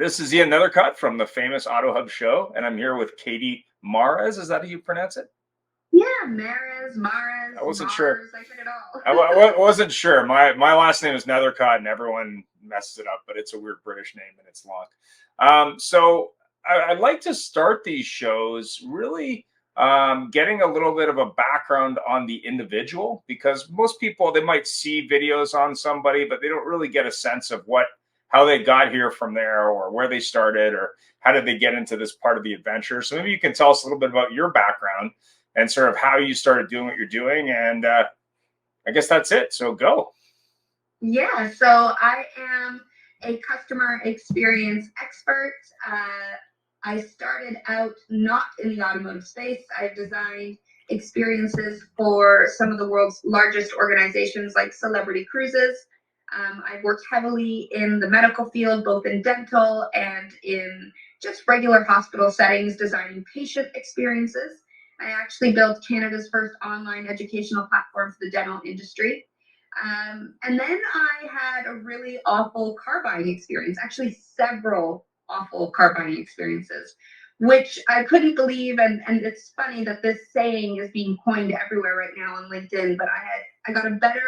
This is Ian Nethercutt from the famous Auto Hub show, and I'm here with Katie.Mares. Is that how you pronounce it? Yeah, Mares, Mares, I wasn't sure. Mars, I said it all. Wasn't sure. My last name is Nethercutt, and everyone messes it up, but it's a weird British name and it's long. I'd like to start these shows really getting a little bit of a background on the individual, because most people, they might see videos on somebody, but they don't really get a sense of how they got here from there, or where they started, or how did they get into this part of the adventure. So maybe you can tell us a little bit about your background and sort of how you started doing what you're doing. And I guess that's it. So go. Yeah, so I am a customer experience expert. I started out not in the automotive space. I've designed experiences for some of the world's largest organizations like Celebrity Cruises. I've worked heavily in the medical field, both in dental and in just regular hospital settings, designing patient experiences. I actually built Canada's first online educational platform for the dental industry. And then I had a really awful car buying experience, actually several awful car buying experiences, which I couldn't believe. And it's funny that this saying is being coined everywhere right now on LinkedIn, but I get a better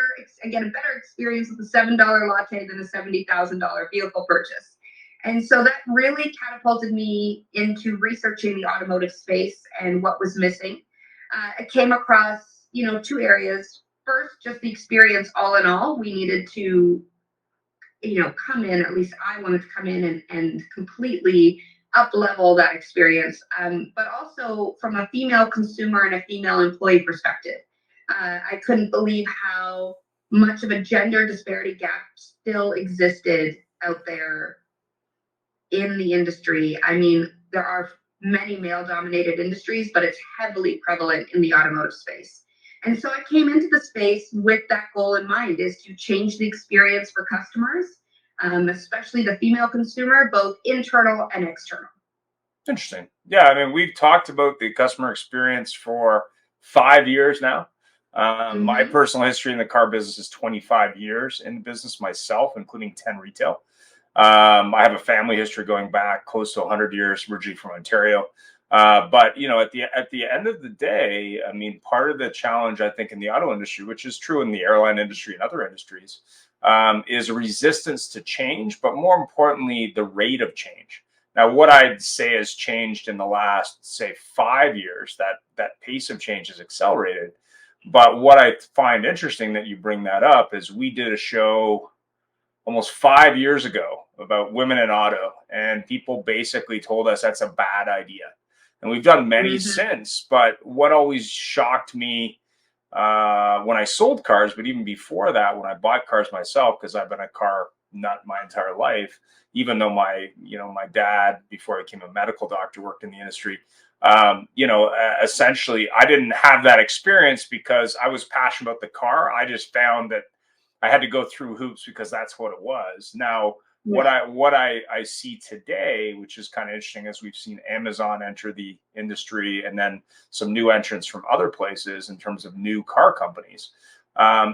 experience with a $7 latte than a $70,000 vehicle purchase. And so that really catapulted me into researching the automotive space and what was missing. I came across, two areas. First, just the experience all in all. We needed to, come in, at least I wanted to come in and completely up level that experience. But also from a female consumer and a female employee perspective. I couldn't believe how much of a gender disparity gap still existed out there in the industry. I mean, there are many male-dominated industries, but it's heavily prevalent in the automotive space. And so I came into the space with that goal in mind, is to change the experience for customers, especially the female consumer, both internal and external. Interesting. Yeah, I mean, we've talked about the customer experience for 5 years now. My personal history in the car business is 25 years in the business myself, including 10 retail. I have a family history going back close to 100 years, originally from Ontario. But at the end of the day, I mean, part of the challenge, I think, in the auto industry, which is true in the airline industry and other industries, is resistance to change, but more importantly, the rate of change. Now, what I'd say has changed in the last, say, 5 years, that pace of change has accelerated. But what I find interesting that you bring that up is we did a show almost 5 years ago about women in auto, and people basically told us that's a bad idea. And we've done many since, but what always shocked me when I sold cars, but even before that, when I bought cars myself, because I've been a car nut my entire life, even though my dad, before I became a medical doctor, worked in the industry. Essentially, I didn't have that experience because I was passionate about the car. I just found that I had to go through hoops because that's what it was. Now, what I see today, which is kind of interesting, as we've seen Amazon enter the industry and then some new entrants from other places in terms of new car companies,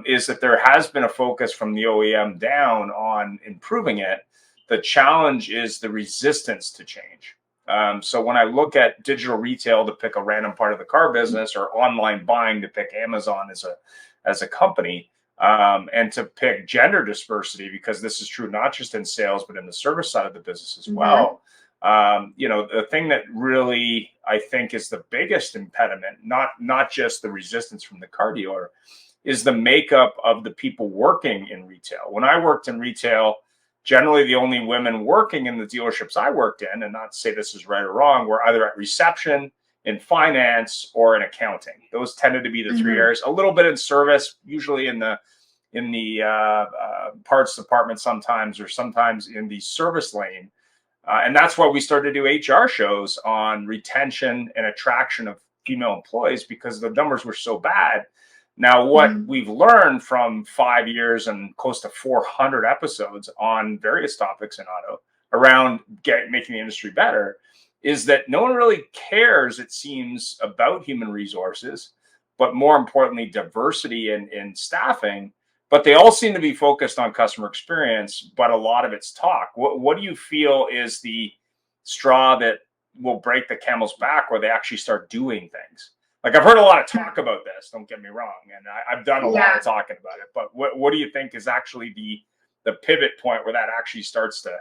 is that there has been a focus from the OEM down on improving it. The challenge is the resistance to change. So when I look at digital retail, to pick a random part of the car business, or online buying, to pick Amazon as a company, and to pick gender diversity, because this is true not just in sales, but in the service side of the business as well. The thing that really, I think, is the biggest impediment, not just the resistance from the car dealer, is the makeup of the people working in retail. When I worked in retail, generally the only women working in the dealerships I worked in, and not to say this is right or wrong, were either at reception, in finance, or in accounting. Those tended to be the three areas. A little bit in service, usually in the parts department sometimes, or sometimes in the service lane. And that's why we started to do HR shows on retention and attraction of female employees, because the numbers were so bad. Now, what we've learned from 5 years and close to 400 episodes on various topics in auto around making the industry better is that no one really cares, it seems, about human resources, but more importantly, diversity in staffing. but they all seem to be focused on customer experience, but a lot of it's talk. What do you feel is the straw that will break the camel's back where they actually start doing things? Like, I've heard a lot of talk about this, don't get me wrong, and I've done a lot of talking about it, but what do you think is actually the pivot point where that actually starts to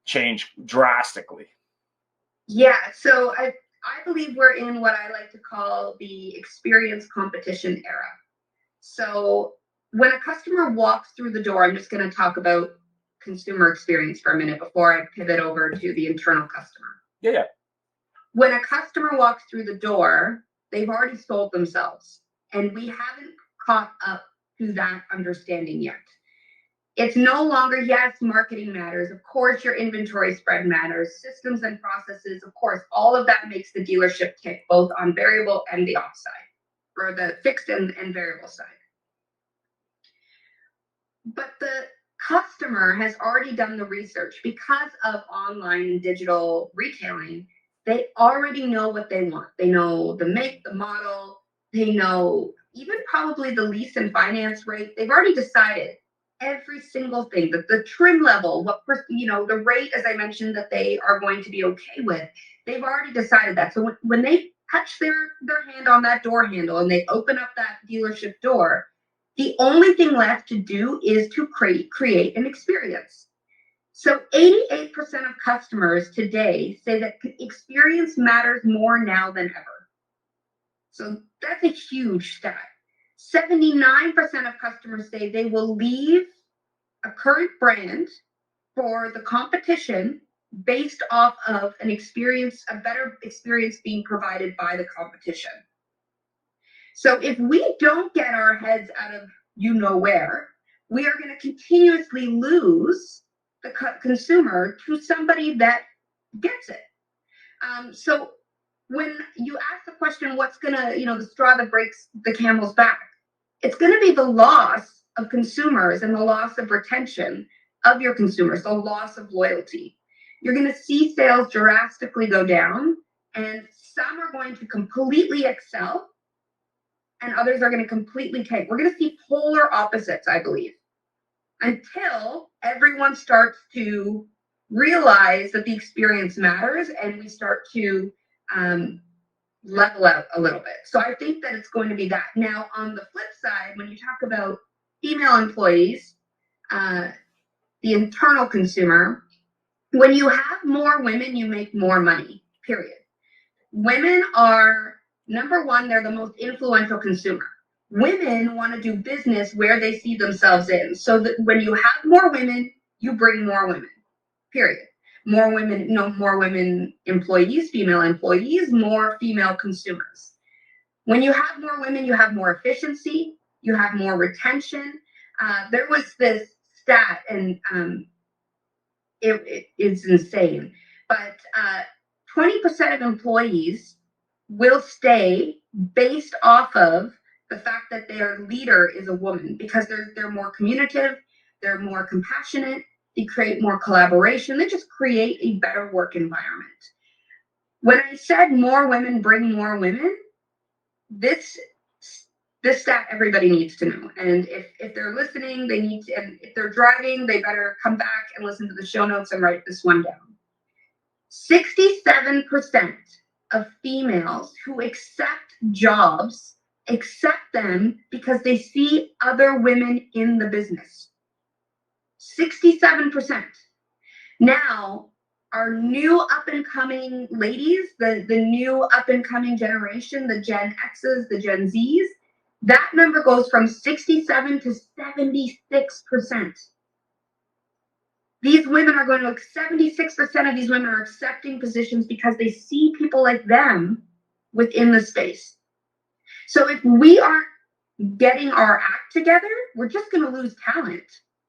change drastically? Yeah, so I believe we're in what I like to call the experience competition era. So when a customer walks through the door, I'm just going to talk about consumer experience for a minute before I pivot over to the internal customer. Yeah. When a customer walks through the door, they've already sold themselves, and we haven't caught up to that understanding yet. It's no longer, yes, marketing matters. Of course, your inventory spread matters. Systems and processes, of course, all of that makes the dealership tick, both on variable and the off side, or the fixed and variable side. But the customer has already done the research because of online and digital retailing. They already know what they want. They know the make, the model. They know even probably the lease and finance rate. They've already decided every single thing, that the trim level, the rate, as I mentioned, that they are going to be okay with. They've already decided that. So when they touch their hand on that door handle and they open up that dealership door, the only thing left to do is to create an experience. So 88% of customers today say that experience matters more now than ever. So that's a huge stat. 79% of customers say they will leave a current brand for the competition based off of a better experience being provided by the competition. So if we don't get our heads out of where, we are going to continuously lose the consumer to somebody that gets it. So when you ask the question, what's going to, the straw that breaks the camel's back, it's going to be the loss of consumers and the loss of retention of your consumers, the loss of loyalty. You're going to see sales drastically go down, and some are going to completely excel, and others are going to completely tank. We're going to see polar opposites, I believe, until everyone starts to realize that the experience matters and we start to level out a little bit. So I think that it's going to be that. Now, on the flip side, when you talk about female employees, the internal consumer, when you have more women, you make more money, period. Women are, number one, they're the most influential consumer. Women want to do business where they see themselves in. So that when you have more women, you bring more women, period. More women employees, female employees, more female consumers. When you have more women, you have more efficiency, you have more retention. There was this stat, and it's insane, but 20% of employees will stay based off of the fact that their leader is a woman, because they're more communicative, they're more compassionate, they create more collaboration, they just create a better work environment. When I said more women bring more women, this stat everybody needs to know. And if they're listening, they need to, and if they're driving, they better come back and listen to the show notes and write this one down. 67% of females who accept jobs accept them because they see other women in the business. 67%. Now, our new up-and-coming ladies, the new up-and-coming generation, the Gen X's, the Gen Z's, that number goes from 67 to 76%. These women are going to, 76% of these women are accepting positions because they see people like them within the space. So if we aren't getting our act together, we're just going to lose talent.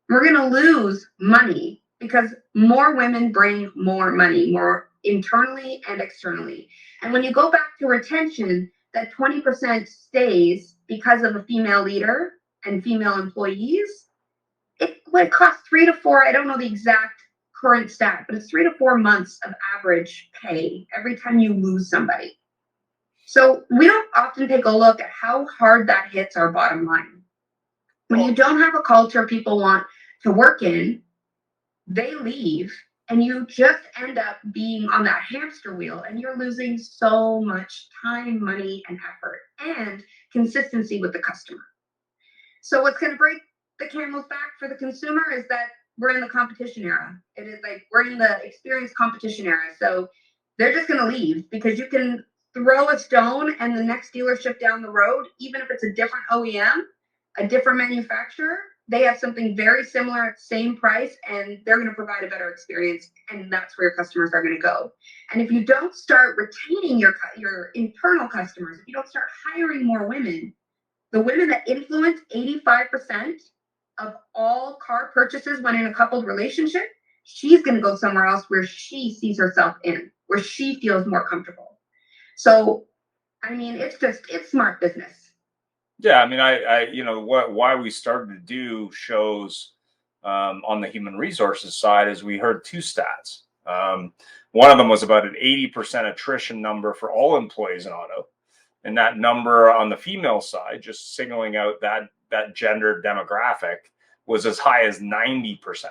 We're going to lose money, because more women bring more money, more internally and externally. And when you go back to retention, that 20% stays because of a female leader and female employees. It would cost 3 to 4, I don't know the exact current stat, but it's 3 to 4 months of average pay every time you lose somebody. So we don't often take a look at how hard that hits our bottom line. When you don't have a culture people want to work in, they leave and you just end up being on that hamster wheel and you're losing so much time, money, and effort and consistency with the customer. So what's going to break the camel's back for the consumer is that we're in the competition era. It is like we're in the experience competition era. So they're just going to leave because you can throw a stone and the next dealership down the road, even if it's a different OEM, a different manufacturer, they have something very similar at the same price and they're going to provide a better experience. And that's where your customers are going to go. And if you don't start retaining your internal customers, if you don't start hiring more women, the women that influence 85% of all car purchases when in a coupled relationship, she's going to go somewhere else where she sees herself in, where she feels more comfortable. So, I mean, it's smart business. Yeah, I mean, why we started to do shows on the human resources side is we heard two stats. One of them was about an 80% attrition number for all employees in auto. And that number on the female side, just signaling out that gender demographic, was as high as 90%.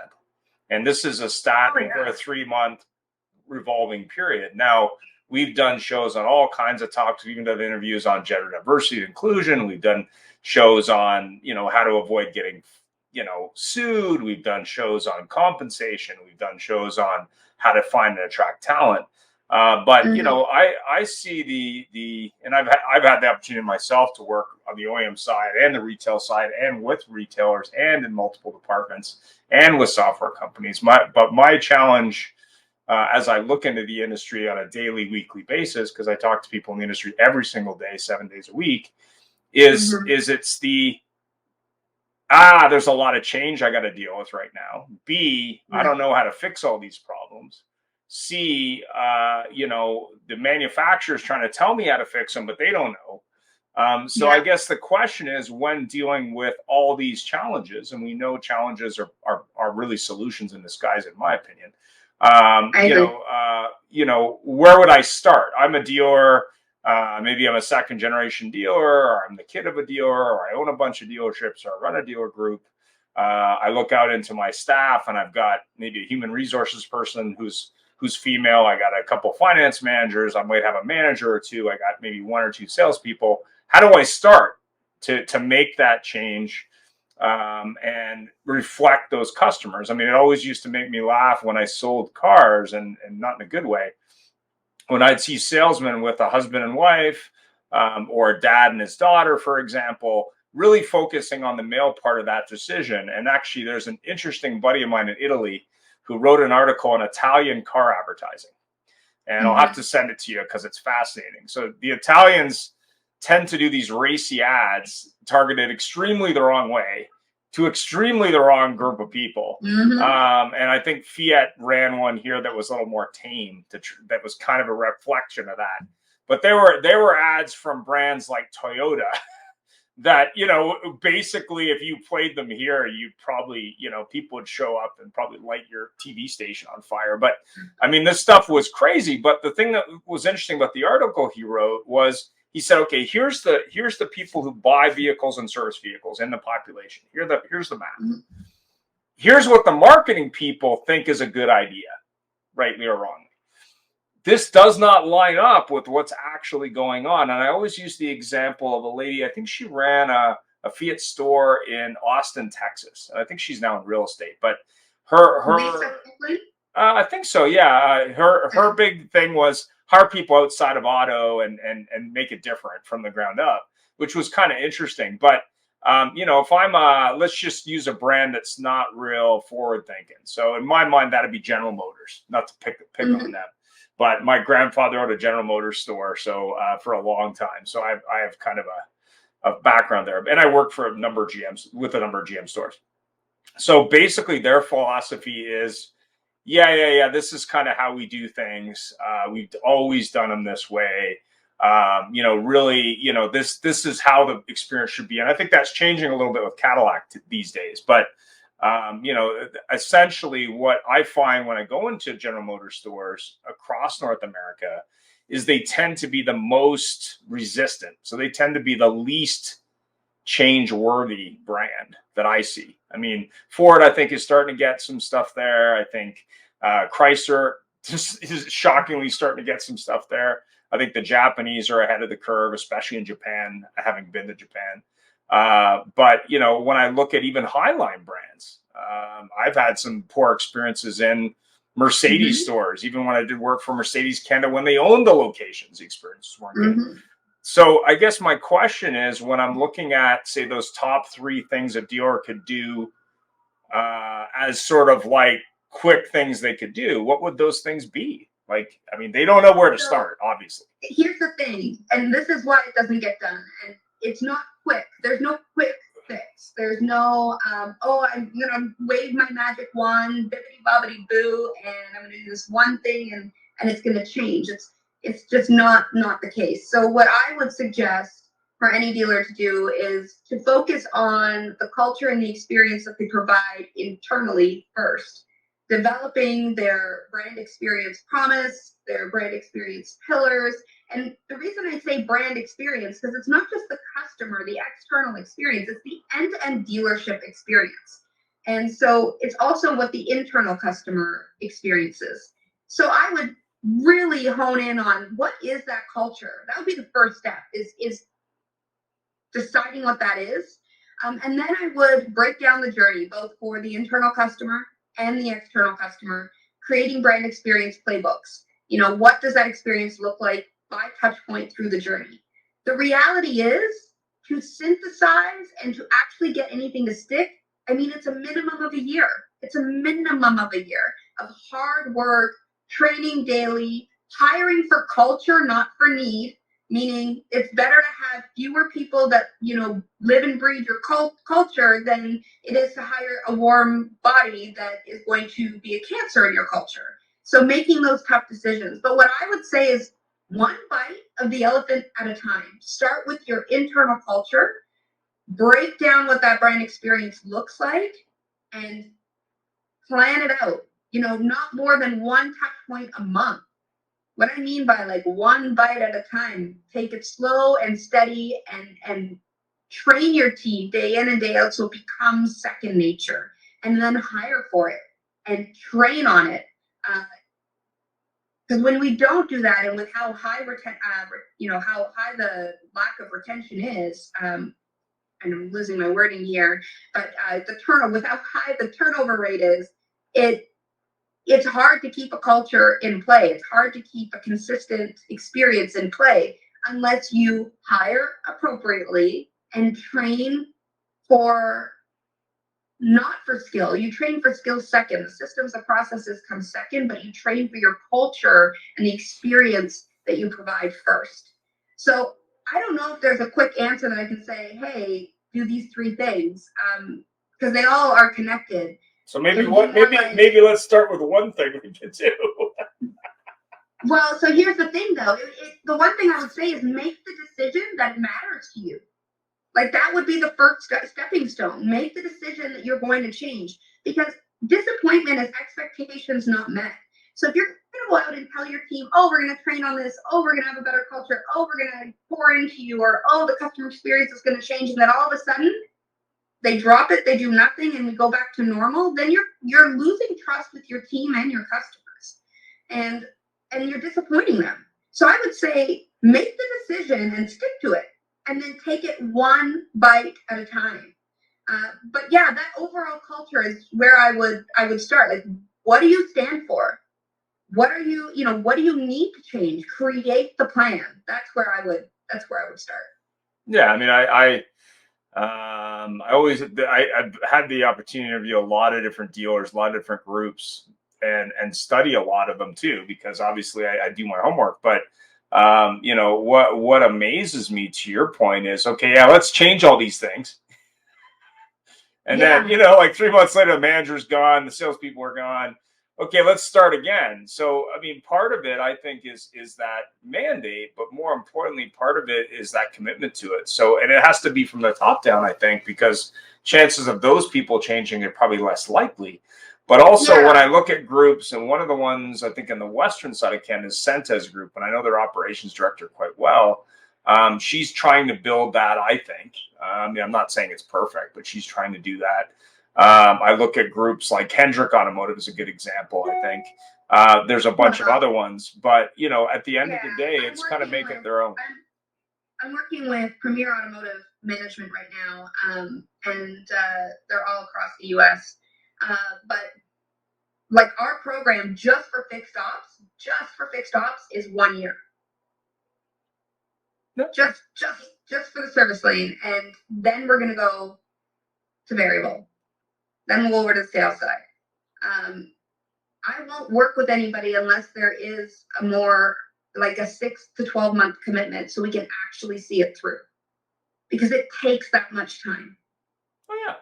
And this is a stat over a 3-month revolving period. Now, we've done shows on all kinds of topics. We've even done interviews on gender diversity and inclusion. We've done shows on, how to avoid getting, sued. We've done shows on compensation. We've done shows on how to find and attract talent. But I see and I've had the opportunity myself to work on the OEM side and the retail side and with retailers and in multiple departments and with software companies. But my challenge as I look into the industry on a daily, weekly basis, because I talk to people in the industry every single day, 7 days a week, is it's there's a lot of change I got to deal with right now. B, I don't know how to fix all these problems. C, the manufacturer's trying to tell me how to fix them, but they don't know. I guess the question is, when dealing with all these challenges, and we know challenges are really solutions in disguise, in my opinion. Where would I start? I'm a dealer. Maybe I'm a second generation dealer, or I'm the kid of a dealer, or I own a bunch of dealerships, or I run a dealer group. I look out into my staff and I've got maybe a human resources person who's female. I got a couple finance managers. I might have a manager or two. I got maybe 1 or 2 salespeople. How do I start to make that change and reflect those customers? I mean, it always used to make me laugh when I sold cars, and not in a good way, when I'd see salesmen with a husband and wife or a dad and his daughter, for example, really focusing on the male part of that decision. And actually, there's an interesting buddy of mine in Italy who wrote an article on Italian car advertising. And I'll have to send it to you because it's fascinating. So the Italians tend to do these racy ads targeted extremely the wrong way to extremely the wrong group of people. And I think Fiat ran one here that was a little more tame, that was kind of a reflection of that. But there were ads from brands like Toyota that, basically if you played them here, you probably, people would show up and probably light your TV station on fire. But I mean, this stuff was crazy. But the thing that was interesting about the article he wrote was, he said, okay, here's the people who buy vehicles and service vehicles in the population. Here's the map. Here's what the marketing people think is a good idea, rightly or wrongly. This does not line up with what's actually going on. And I always use the example of a lady, I think she ran a Fiat store in Austin, Texas. And I think she's now in real estate. But I think so, yeah. Her big thing was hire people outside of auto and make it different from the ground up, which was kind of interesting. But if I'm let's just use a brand that's not real forward thinking. So in my mind, that'd be General Motors. Not to pick on them, but my grandfather owned a General Motors store, so for a long time. So I have kind of a background there, and I worked for a number of GM stores. So basically, their philosophy is, yeah. This is kind of how we do things. We've always done them this way. Really, this is how the experience should be. And I think that's changing a little bit with Cadillac these days. But, essentially what I find when I go into General Motors stores across North America is they tend to be the most resistant. So they tend to be the least change-worthy brand that I see. I mean, Ford, I think, is starting to get some stuff there. I think Chrysler just is shockingly starting to get some stuff there. I think the Japanese are ahead of the curve, especially in Japan, having been to Japan. But, you know, when I look at even Highline brands, I've had some poor experiences in Mercedes stores. Even when I did work for Mercedes Canada, when they owned the locations, the experiences weren't good. So I guess my question is, when I'm looking at, say, those top 3 things a dealer could do as sort of like quick things they could do, what would those things be? Like, I mean, they don't know where to start, obviously. Here's the thing, and this is why it doesn't get done. And it's not quick. There's no quick fix. There's no, oh, I'm going to wave my magic wand, bibbity bobbity boo, and I'm going to do this one thing and it's going to change. It's just not the case. So what I would suggest for any dealer to do is to focus on the culture and the experience that they provide internally first. Developing their brand experience promise, their brand experience pillars. And the reason I say brand experience, because it's not just the customer, the external experience, it's the end-to-end dealership experience. And so it's also what the internal customer experiences. So I would really hone in on what is that culture. That would be the first step, is deciding what that is. And then I would break down the journey, both for the internal customer and the external customer, creating brand experience playbooks. You know, what does that experience look like by touch point through the journey? The reality is, to synthesize and to actually get anything to stick, I mean, it's a minimum of a year. It's a minimum of a year of hard work, training daily, hiring for culture, not for need. Meaning it's better to have fewer people that, you know, live and breathe your culture than it is to hire a warm body that is going to be a cancer in your culture. So making those tough decisions. But what I would say is one bite of the elephant at a time. Start with your internal culture, break down what that brand experience looks like, and plan it out. You know, not more than one touch point a month. What I mean by like one bite at a time, take it slow and steady and train your team day in and day out so it becomes second nature, and then hire for it and train on it. Because when we don't do that, and with how high how high the lack of retention is, and I'm losing my wording here, but with how high the turnover rate is, it's hard to keep a culture in play. It's hard to keep a consistent experience in play unless you hire appropriately and train not for skill. You train for skill second. The systems, the processes come second, but you train for your culture and the experience that you provide first. So I don't know if there's a quick answer that I can say, hey, do these 3 things, because they all are connected. So maybe let's start with one thing we can do. Well, so here's the thing, though. The one thing I would say is make the decision that matters to you. Like, that would be the first stepping stone. Make the decision that you're going to change, because disappointment is expectations not met. So if you're going to go out and tell your team, oh, we're going to train on this, oh, we're going to have a better culture, oh, we're going to pour into you, or oh, the customer experience is going to change, and then all of a sudden they drop it, they do nothing, and we go back to normal, then you're losing trust with your team and your customers, and you're disappointing them. So I would say make the decision and stick to it, and then take it one bite at a time. But yeah, that overall culture is where I would start. Like, what do you stand for? What are what do you need to change? Create the plan. That's where I would start. Yeah, I mean, I've had the opportunity to interview a lot of different dealers, a lot of different groups, and study a lot of them too, because obviously I do my homework. But what amazes me, to your point, is, okay, yeah, let's change all these things, and then like 3 months later, the manager's gone, the salespeople are gone. Okay, let's start again. So, I mean, part of it, I think, is that mandate, but more importantly, part of it is that commitment to it. So, and it has to be from the top down, I think, because chances of those people changing are probably less likely. But also, when I look at groups, and one of the ones I think in the western side of Canada is Centes Group, and I know their operations director quite well. She's trying to build that, I think. I mean, I'm not saying it's perfect, but she's trying to do that. I look at groups like Hendrick Automotive is a good example, I think. There's a bunch of other ones, but you know, at the end of the day, it's kind of making it their own. I'm working with Premier Automotive Management right now, and they're all across the U.S. But like our program just for fixed ops is 1 year. Yep. Just for the service lane, and then we're gonna go to variable. Then we'll go over to the sales side. I won't work with anybody unless there is a more like a 6 to 12 month commitment, so we can actually see it through, because it takes that much time. Oh yeah,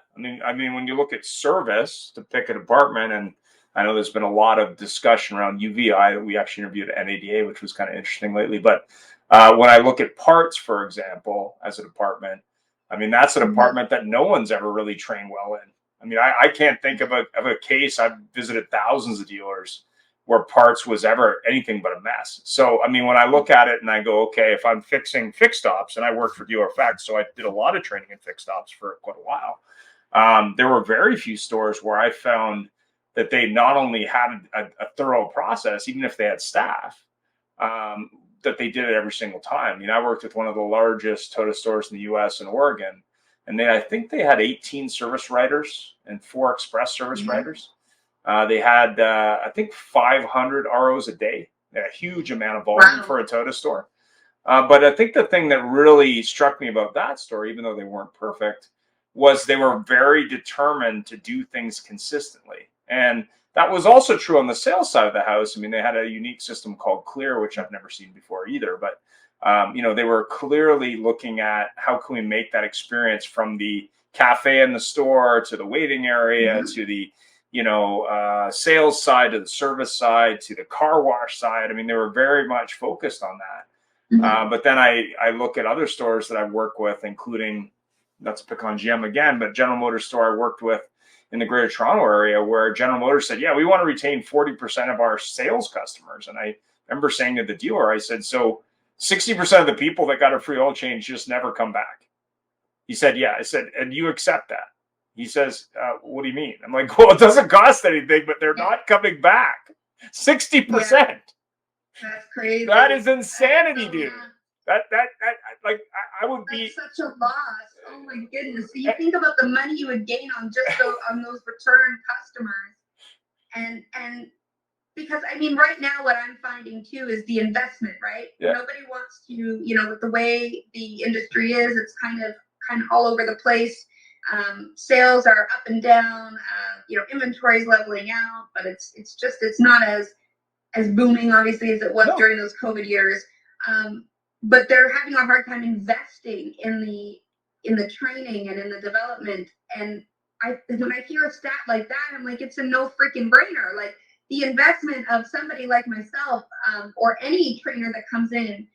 I mean, when you look at service to pick a department, and I know there's been a lot of discussion around UVI. We actually interviewed at NADA, which was kind of interesting lately. But when I look at parts, for example, as a department, I mean, that's a department that no one's ever really trained well in. I mean, I can't think of a case. I've visited thousands of dealers where parts was ever anything but a mess. So, I mean, when I look at it and I go, okay, if I'm fixing fixed ops, and I worked for Dealer Effects, so I did a lot of training in fixed ops for quite a while. There were very few stores where I found that they not only had a thorough process, even if they had staff, that they did it every single time. I mean, I worked with one of the largest Toyota stores in the U.S. in Oregon, and I think they had 18 service writers and 4 express service writers. They had, I think, 500 ROs a day, a huge amount of volume for a Toyota store. But I think the thing that really struck me about that story, even though they weren't perfect, was they were very determined to do things consistently. And that was also true on the sales side of the house. I mean, they had a unique system called Clear, which I've never seen before either. But, you know, they were clearly looking at how can we make that experience from the cafe in the store to the waiting area to the, you know, sales side to the service side to the car wash side. I mean, they were very much focused on that. But then I look at other stores that I work with, including, not to pick on GM again, but General Motors store I worked with in the Greater Toronto area, where General Motors said, yeah, we want to retain 40% of our sales customers. And I remember saying to the dealer, I said, so 60% of the people that got a free oil change just never come back. He said, yeah. I said, and you accept that? He says, what do you mean? I'm like, well, it doesn't cost anything, but they're not coming back. 60%. That's crazy. That is insanity, dude. That like I would be such a loss. Oh my goodness. So you think about the money you would gain on just on those return customers, and because I mean, right now what I'm finding too is the investment, right? Yeah. Nobody wants to, you know, with the way the industry is, it's kind of all over the place. Sales are up and down. You know, inventory is leveling out, but it's not as booming obviously as it was during those COVID years. But they're having a hard time investing in the training and in the development. And when I hear a stat like that, I'm like, it's a no freaking brainer. Like the investment of somebody like myself, or any trainer that comes in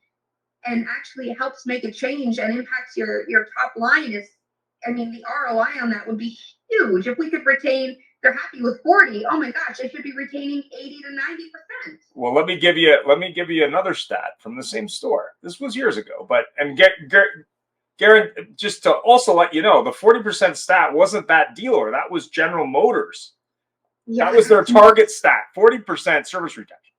and actually helps make a change and impacts your top line is, I mean, the ROI on that would be huge. If we could retain, they're happy with 40. Oh my gosh, they should be retaining 80 to 90%. Well, let me give you another stat from the same store. This was years ago, but Garen, just to also let you know, the 40% stat wasn't that dealer. That was General Motors. Yeah, that was their target stat, 40% service retention.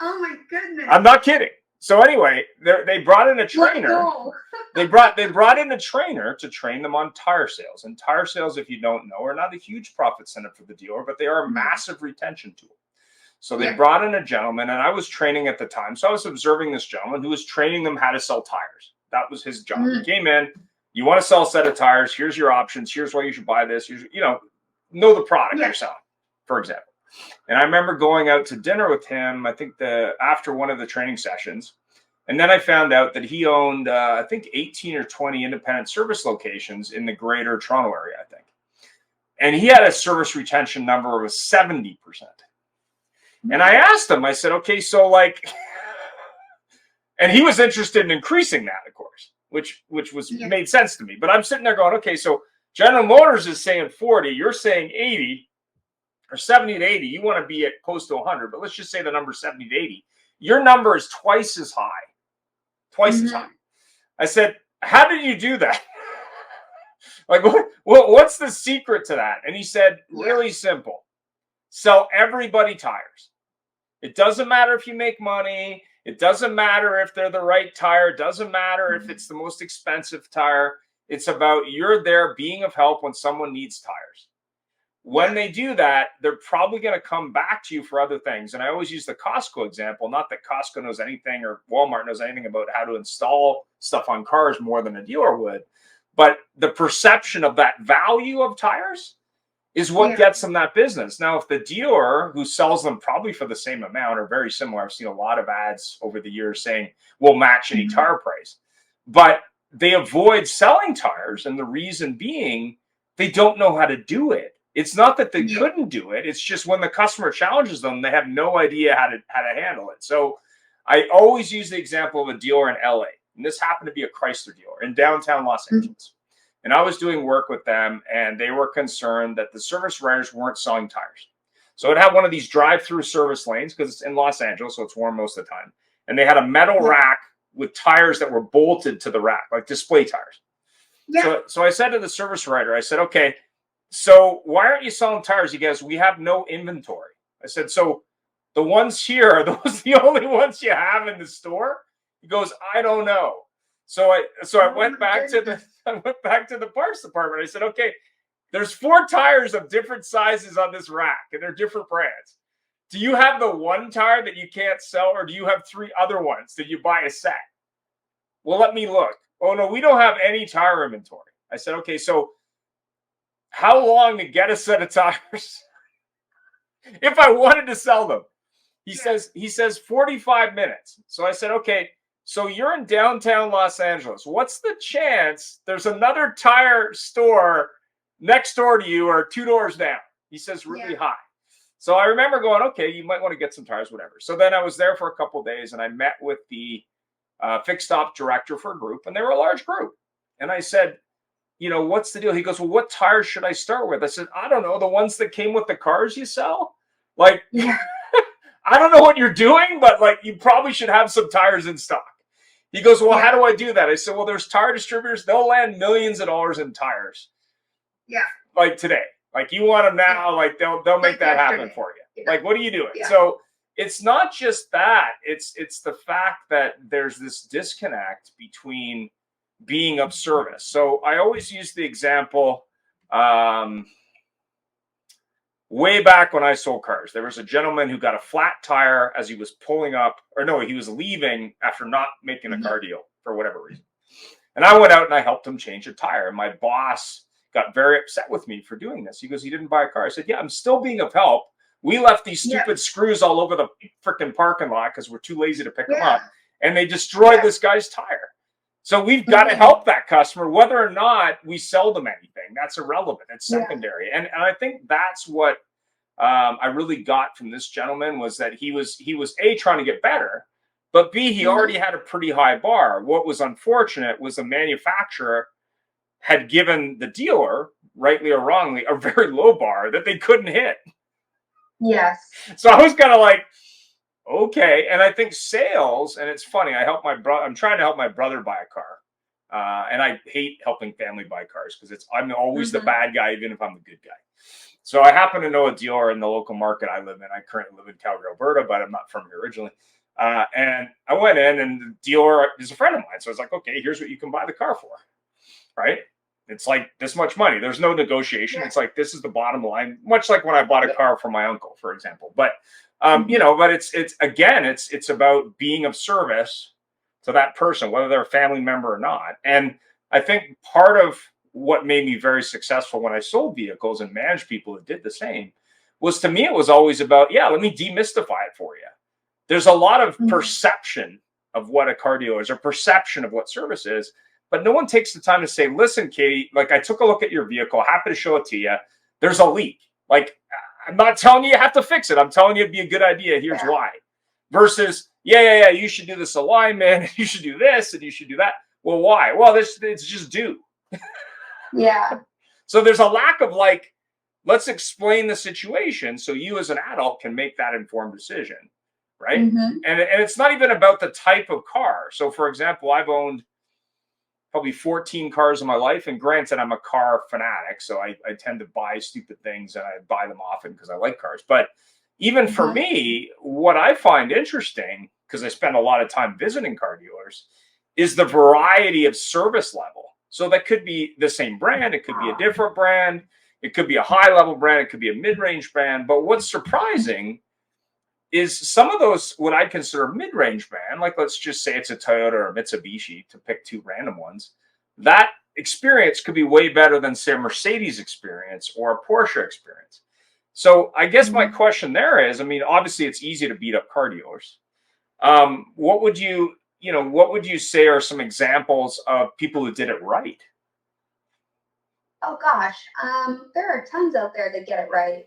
Oh my goodness. I'm not kidding. So anyway, they brought in a trainer. they brought in a trainer to train them on tire sales. And tire sales, if you don't know, are not a huge profit center for the dealer, but they are a massive retention tool. So they brought in a gentleman, and I was training at the time. So I was observing this gentleman who was training them how to sell tires. That was his job. He came in, you want to sell a set of tires, here's your options, here's why you should buy this. Here's, you know the product you're selling, for example. And I remember going out to dinner with him, I think after one of the training sessions. And then I found out that he owned, I think, 18 or 20 independent service locations in the Greater Toronto area, I think. And he had a service retention number of 70%. And I asked him, I said, okay, so like, and he was interested in increasing that, of course, which made sense to me. But I'm sitting there going, okay, so General Motors is saying 40, you're saying 80. Or 70 to 80, you want to be at close to 100, but let's just say the number 70 to 80. Your number is twice as high. Twice as high. I said, how did you do that? Like, what's the secret to that? And he said, really simple. Sell everybody tires. It doesn't matter if you make money. It doesn't matter if they're the right tire. It doesn't matter if it's the most expensive tire. It's about you're there being of help when someone needs tires. When they do that, they're probably going to come back to you for other things. And I always use the Costco example, not that Costco knows anything or Walmart knows anything about how to install stuff on cars more than a dealer would. But the perception of that value of tires is what gets them that business. Now, if the dealer who sells them probably for the same amount or very similar, I've seen a lot of ads over the years saying, we'll match any tire price. But they avoid selling tires. And the reason being, they don't know how to do it. It's not that they couldn't do it. It's just when the customer challenges them, they have no idea how to handle it. So I always use the example of a dealer in LA. And this happened to be a Chrysler dealer in downtown Los Angeles. And I was doing work with them, and they were concerned that the service writers weren't selling tires. So it had one of these drive-through service lanes because it's in Los Angeles, so it's warm most of the time. And they had a metal rack with tires that were bolted to the rack, like display tires. So I said to the service writer, I said, okay, so why aren't you selling tires? He goes, we have no inventory. I said, so the ones here, are those the only ones you have in the store? He goes, I don't know. So I went back to the parts department. I said, okay, there's 4 tires of different sizes on this rack, and they're different brands. Do you have the one tire that you can't sell, or do you have 3 other ones? Did you buy a set? Well, let me look. Oh, no, we don't have any tire inventory. I said, okay, so how long to get a set of tires if I wanted to sell them? He says 45 minutes. So I said, okay, so you're in downtown Los Angeles. What's the chance there's another tire store next door to you or 2 doors down? He says really high. So I remember going, okay, you might want to get some tires, whatever. So then I was there for a couple of days, and I met with the fixed op director for a group, and they were a large group. And I said, you know, what's the deal? He goes, well, what tires should I start with? I said, I don't know, the ones that came with the cars you sell? Like, I don't know what you're doing, but like, you probably should have some tires in stock. He goes, well, how do I do that? I said, well, there's tire distributors. They'll land millions of dollars in tires. Yeah. Like today. Like you want them now, like they'll make that happen for you. Like, what are you doing? So it's not just that. It's the fact that there's this disconnect between being of service. So I always use the example, way back when I sold cars, there was a gentleman who got a flat tire as he was pulling up, or no, he was leaving after not making a car deal for whatever reason. And I went out and I helped him change a tire. And my boss got very upset with me for doing this. He goes, he didn't buy a car. I said, yeah, I'm still being of help. We left these stupid screws all over the freaking parking lot because we're too lazy to pick them up. And they destroyed this guy's tire. So we've got to help that customer, whether or not we sell them anything. That's irrelevant. It's secondary. And I think that's what I really got from this gentleman, was that he was A, trying to get better, but B, he already had a pretty high bar. What was unfortunate was the manufacturer had given the dealer, rightly or wrongly, a very low bar that they couldn't hit. Yes. So I was kind of like, okay. And I think sales, and it's funny, I'm trying to help my brother buy a car. And I hate helping family buy cars because I'm always the bad guy, even if I'm the good guy. So I happen to know a dealer in the local market I live in. I currently live in Calgary, Alberta, but I'm not from here originally. And I went in, and the dealer is a friend of mine. So I was like, okay, here's what you can buy the car for. Right? It's like this much money. There's no negotiation. It's like, this is the bottom line, much like when I bought a car for my uncle, for example. But you know, but it's about being of service to that person, whether they're a family member or not. And I think part of what made me very successful when I sold vehicles and managed people that did the same was, to me, it was always about, let me demystify it for you. There's a lot of perception of what a car dealer is, or perception of what service is, but no one takes the time to say, listen, Katie, like, I took a look at your vehicle, happy to show it to you. There's a leak. Like, I'm not telling you have to fix it. I'm telling you it'd be a good idea. Here's why. Versus, you should do this alignment. You should do this and you should do that. Well, why? Well, it's just due. So there's a lack of, like, let's explain the situation so you as an adult can make that informed decision. Right. And it's not even about the type of car. So, for example, I've owned probably 14 cars in my life. And granted, I'm a car fanatic, so I tend to buy stupid things and I buy them often because I like cars. But even for me, what I find interesting, because I spend a lot of time visiting car dealers, is the variety of service level. So that could be the same brand, it could be a different brand, it could be a high level brand, it could be a mid-range brand. But what's surprising is some of those, what I consider mid-range brand, like let's just say it's a Toyota or a Mitsubishi, to pick two random ones, that experience could be way better than, say, a Mercedes experience or a Porsche experience. So I guess my question there is, I mean, obviously it's easy to beat up car dealers. What would you, what would you say are some examples of people who did it right? Oh gosh, there are tons out there that get it right.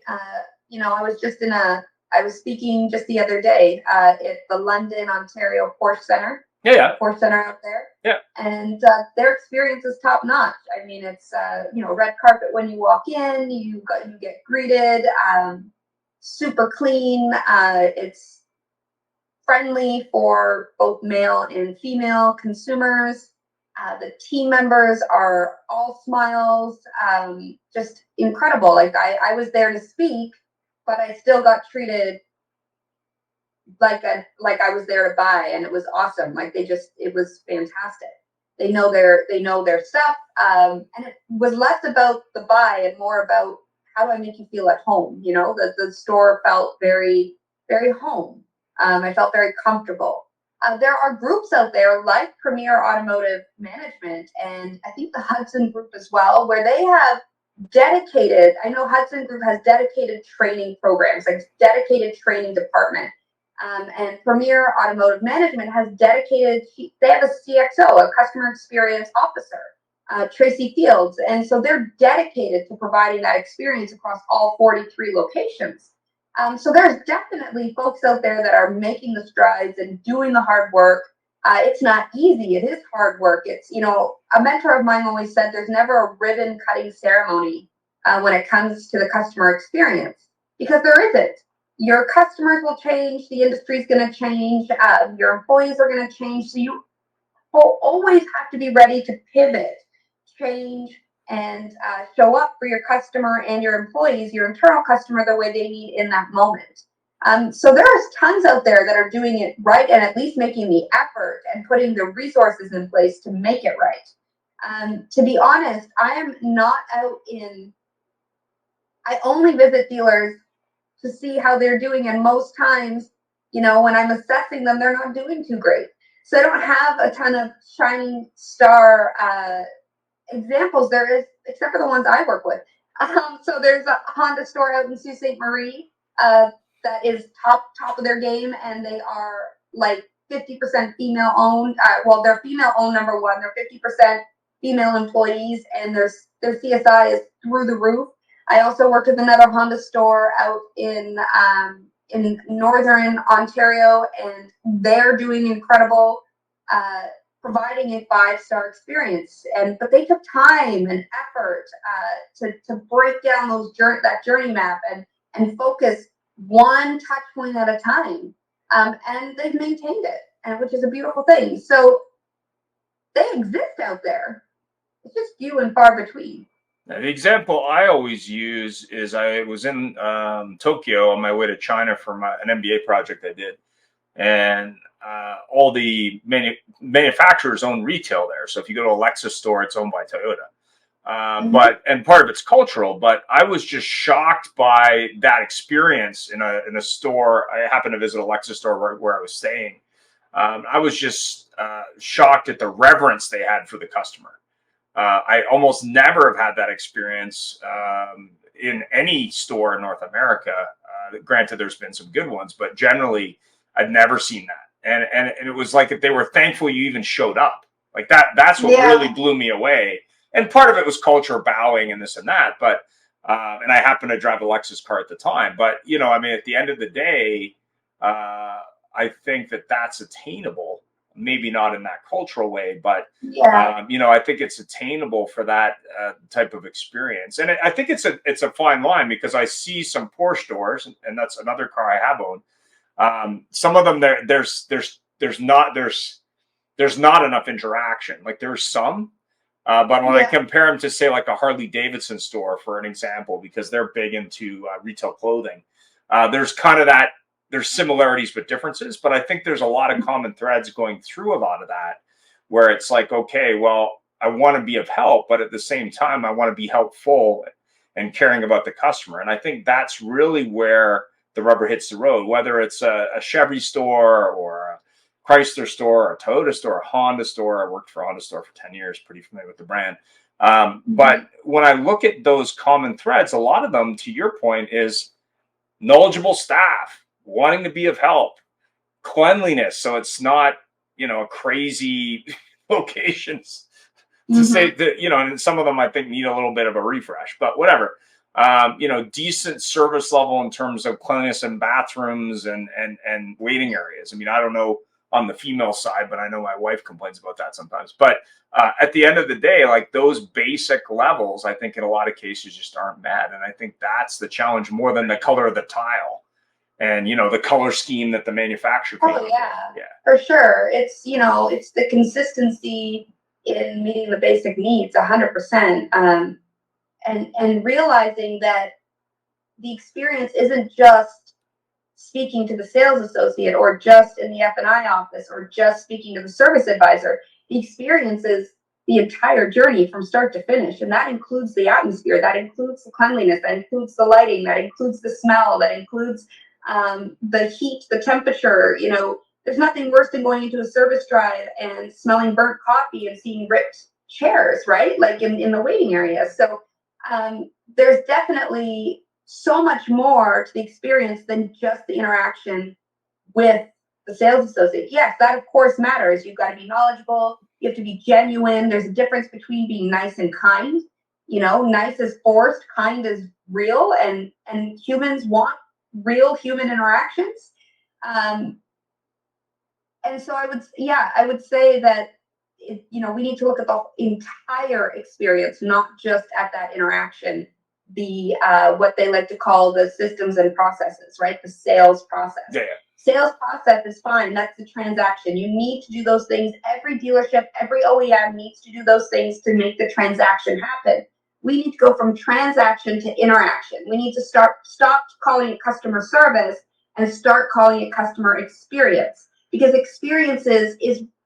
I was speaking just the other day at the London, Ontario Porsche Center. Yeah, yeah. Porsche Center out there. Yeah. And their experience is top notch. I mean, it's red carpet when you walk in. You get greeted. Super clean. It's friendly for both male and female consumers. The team members are all smiles, just incredible. Like I was there to speak, but I still got treated like I was there to buy, and it was awesome. Like it was fantastic. They know their stuff, and it was less about the buy and more about how do I make you feel at home. The store felt very, very home. I felt very comfortable. There are groups out there like Premier Automotive Management, and I think the Hudson Group as well, where they have dedicated, I know Hudson Group has dedicated training programs, like dedicated training department. And Premier Automotive Management has dedicated, they have a CXO, a customer experience officer, Tracy Fields. And so they're dedicated to providing that experience across all 43 locations. So there's definitely folks out there that are making the strides and doing the hard work. It's not easy. It is hard work. It's, a mentor of mine always said there's never a ribbon cutting ceremony when it comes to the customer experience, because there isn't. Your customers will change. The industry is going to change. Your employees are going to change. So you will always have to be ready to pivot, change, and show up for your customer and your employees, your internal customer, the way they need in that moment. So there's tons out there that are doing it right and at least making the effort and putting the resources in place to make it right. To be honest, I am not out I only visit dealers to see how they're doing, and most times, when I'm assessing them, they're not doing too great. So I don't have a ton of shining star examples. There is, except for the ones I work with. So there's a Honda store out in Sault Ste. Marie that is top of their game, and they are like 50% female owned. They're female owned, number one. They're 50% female employees, and their CSI is through the roof. I also worked with another Honda store out in northern Ontario, and they're doing incredible, providing a 5-star experience. But they took time and effort to break down that journey map and focus one touch point at a time, and they've maintained it, and which is a beautiful thing. So they exist out there. It's just few and far between. Now, the example I always use is I was in Tokyo on my way to China for an MBA project I did, and all the manufacturers own retail there. So if you go to a Lexus store, it's owned by Toyota. And part of it's cultural, but I was just shocked by that experience in a store. I happened to visit a Lexus store where I was staying. I was just shocked at the reverence they had for the customer. I almost never have had that experience in any store in North America. Granted, there's been some good ones, but generally, I've never seen that. And it was like if they were thankful you even showed up. Like that's what really blew me away. And part of it was culture, bowing, and this and that. But and I happened to drive a Lexus car at the time. But I mean, at the end of the day, I think that's attainable. Maybe not in that cultural way, but I think it's attainable for that type of experience. And I think it's a fine line, because I see some Porsche stores, and that's another car I have owned. Some of them there's not enough interaction. Like there's some, But when I Yeah. compare them to, say, like a Harley Davidson store, for an example, because they're big into retail clothing, there's kind of that, there's similarities but differences. But I think there's a lot of common threads going through a lot of that, where it's like, okay, well, I want to be of help, but at the same time, I want to be helpful and caring about the customer. And I think that's really where the rubber hits the road, whether it's a Chevy store or a Chrysler store, or a Toyota store, a Honda store. I worked for a Honda store for 10 years, pretty familiar with the brand. But when I look at those common threads, a lot of them, to your point, is knowledgeable staff, wanting to be of help, cleanliness. So it's not, a crazy locations to say that, and some of them I think need a little bit of a refresh, but whatever. Decent service level in terms of cleanliness in bathrooms and waiting areas. I mean, I don't know on the female side, but I know my wife complains about that sometimes. But at the end of the day, like those basic levels, I think in a lot of cases just aren't met. And I think that's the challenge more than the color of the tile and, the color scheme that the manufacturer Oh painted. yeah, for sure. It's it's the consistency in meeting the basic needs, 100%. And realizing that the experience isn't just speaking to the sales associate or just in the F&I office or just speaking to the service advisor. The experience is the entire journey from start to finish, and that includes the atmosphere, that includes the cleanliness, that includes the lighting, that includes the smell, that includes the heat, the temperature. There's nothing worse than going into a service drive and smelling burnt coffee and seeing ripped chairs, right? Like in the waiting area. So there's definitely so much more to the experience than just the interaction with the sales associate. Yes, that of course matters. You've got to be knowledgeable. You have to be genuine. There's a difference between being nice and kind. Nice is forced, kind is real, and humans want real human interactions. And so I would say that we need to look at the entire experience, not just at that interaction. The what they like to call the systems and processes, right? The sales process. Yeah. Sales process is fine. That's the transaction. You need to do those things. Every dealership, every OEM needs to do those things to make the transaction happen. We need to go from transaction to interaction. We need to stop calling it customer service and start calling it customer experience, because experiences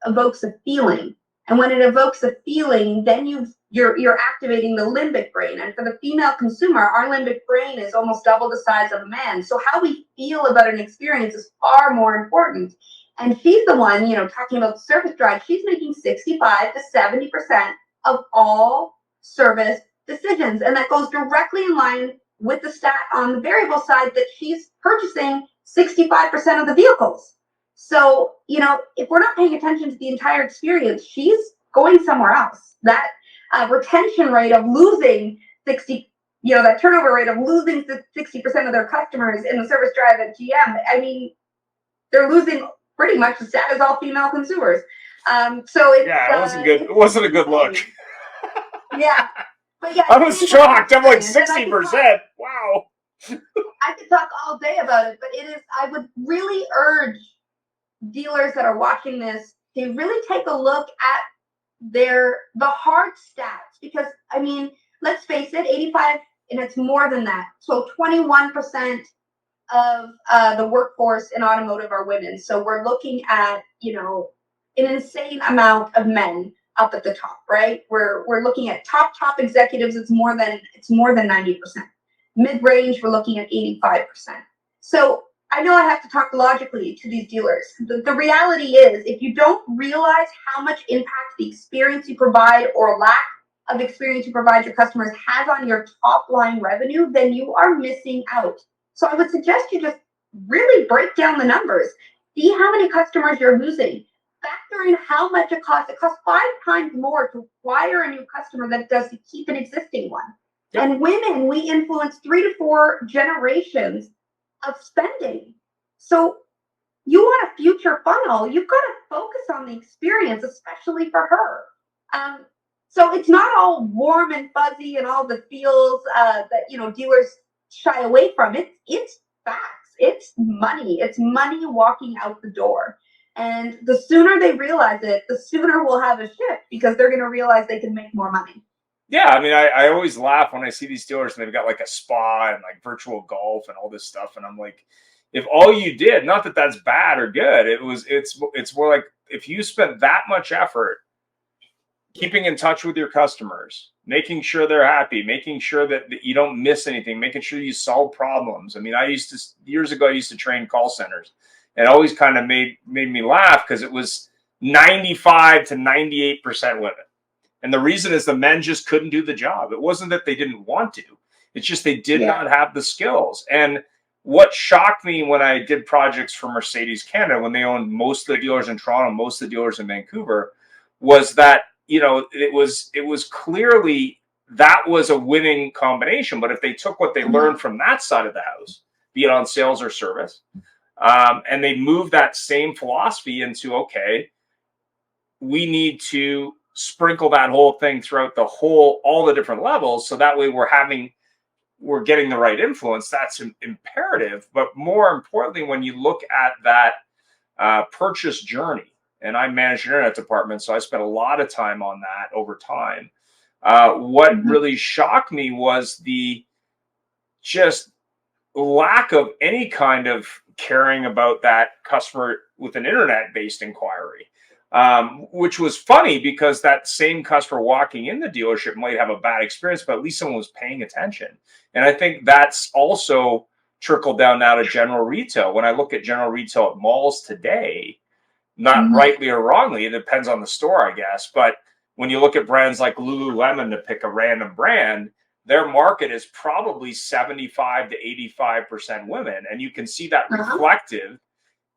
evokes a feeling. And when it evokes a feeling, then you're activating the limbic brain. And for the female consumer, our limbic brain is almost double the size of a man. So how we feel about an experience is far more important. And she's the one, talking about the service drive. She's making 65 to 70% of all service decisions. And that goes directly in line with the stat on the variable side that she's purchasing 65% of the vehicles. So, if we're not paying attention to the entire experience, she's going somewhere else. That retention rate of losing 60, that turnover rate of losing 60% of their customers in the service drive at GM, I mean, they're losing pretty much the stat as all female consumers. So it's it wasn't good. It wasn't a good look. Yeah. But yeah, I was shocked. I'm like 60%. Wow. I could talk all day about it, but I would really urge dealers that are watching this to really take a look at the hard stats, because I mean, let's face it, 85, and it's more than that. So 21% of the workforce in automotive are women. So we're looking at an insane amount of men up at the top, right? We're looking at top executives. It's more than 90%. Mid range, we're looking at 85%. So I know I have to talk logically to these dealers. The reality is, if you don't realize how much impact the experience you provide or lack of experience you provide your customers has on your top line revenue, then you are missing out. So I would suggest you just really break down the numbers. See how many customers you're losing. Factor in how much it costs. It costs 5 times more to acquire a new customer than it does to keep an existing one. Yep. And women, we influence 3 to 4 generations of spending. So you want a future funnel, you've got to focus on the experience, especially for her. So it's not all warm and fuzzy and all the feels that dealers shy away from. It's facts. It's money. It's money walking out the door. And the sooner they realize it, the sooner we'll have a shift, because they're going to realize they can make more money. Yeah, I mean, I always laugh when I see these dealers and they've got like a spa and like virtual golf and all this stuff, and I'm like, if all you did, not that that's bad or good, it's more like if you spent that much effort keeping in touch with your customers, making sure they're happy, making sure that you don't miss anything, making sure you solve problems. I mean, years ago I used to train call centers, and it always kind of made me laugh because it was 95 to 98% women. And the reason is the men just couldn't do the job. It wasn't that they didn't want to. It's just they did not have the skills. And what shocked me when I did projects for Mercedes Canada, when they owned most of the dealers in Toronto, most of the dealers in Vancouver, was that, it was clearly that was a winning combination. But if they took what they learned from that side of the house, be it on sales or service, and they moved that same philosophy into, okay, we need to sprinkle that whole thing throughout all the different levels, so that way we're getting the right influence. That's imperative. But more importantly, when you look at that purchase journey, and I manage an internet department, so I spent a lot of time on that over time. What really shocked me was the just lack of any kind of caring about that customer with an internet-based inquiry. Which was funny because that same customer walking in the dealership might have a bad experience, but at least someone was paying attention. And I think that's also trickled down now to general retail. When I look at general retail at malls today, not rightly or wrongly, it depends on the store, I guess. But when you look at brands like Lululemon, to pick a random brand, their market is probably 75 to 85% women. And you can see that reflective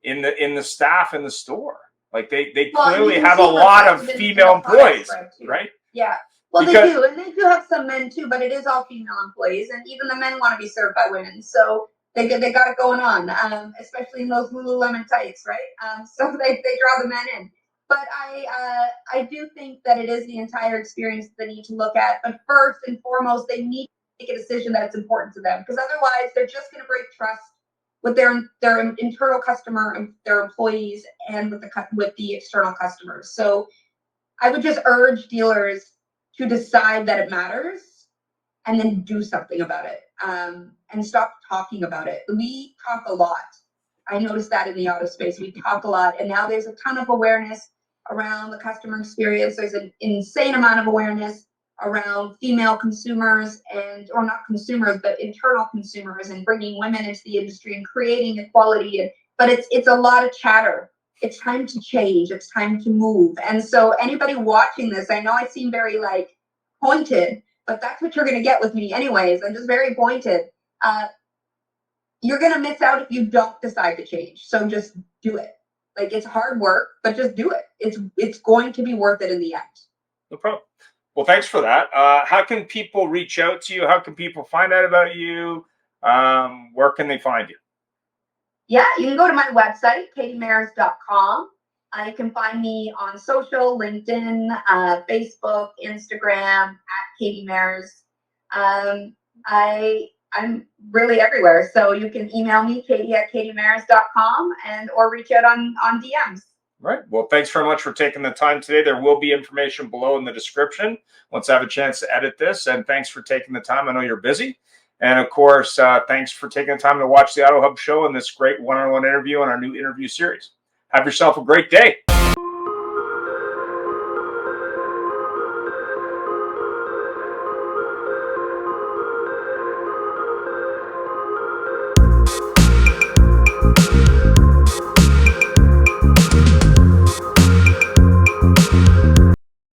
in the staff in the store. Like they clearly have a lot of female employees, right? Yeah. Well, they do, and they do have some men too, but it is all female employees, and even the men want to be served by women, so they got it going on, especially in those Lululemon tights, right? So they draw the men in. But I do think that it is the entire experience that they need to look at. But first and foremost, they need to make a decision that it's important to them, because otherwise they're just going to break trust with their internal customer and their employees, and with the external customers. So I would just urge dealers to decide that it matters and then do something about it, and stop talking about it. We talk a lot. I noticed that in the auto space. We talk a lot, and now there's a ton of awareness around the customer experience. There's an insane amount of awareness around female consumers, or not consumers, but internal consumers, and bringing women into the industry and creating equality. But it's a lot of chatter. It's time to change. It's time to move. And so anybody watching this, I know I seem very pointed, but that's what you're going to get with me anyways. I'm just very pointed. You're going to miss out if you don't decide to change. So just do it. It's hard work, but just do it. It's going to be worth it in the end. No problem. Well, thanks for that. How can people reach out to you? How can people find out about you? Where can they find you? Yeah, you can go to my website, katie.mares.com. You can find me on social, LinkedIn, Facebook, Instagram, at katie.mares. I'm really everywhere. So you can email me, katie@katie.mares.com, or reach out on DMs. Right. Well, thanks very much for taking the time today. There will be information below in the description once I have a chance to edit this. And thanks for taking the time. I know you're busy. And of course, thanks for taking the time to watch the Auto Hub show and this great one-on-one interview on our new interview series. Have yourself a great day.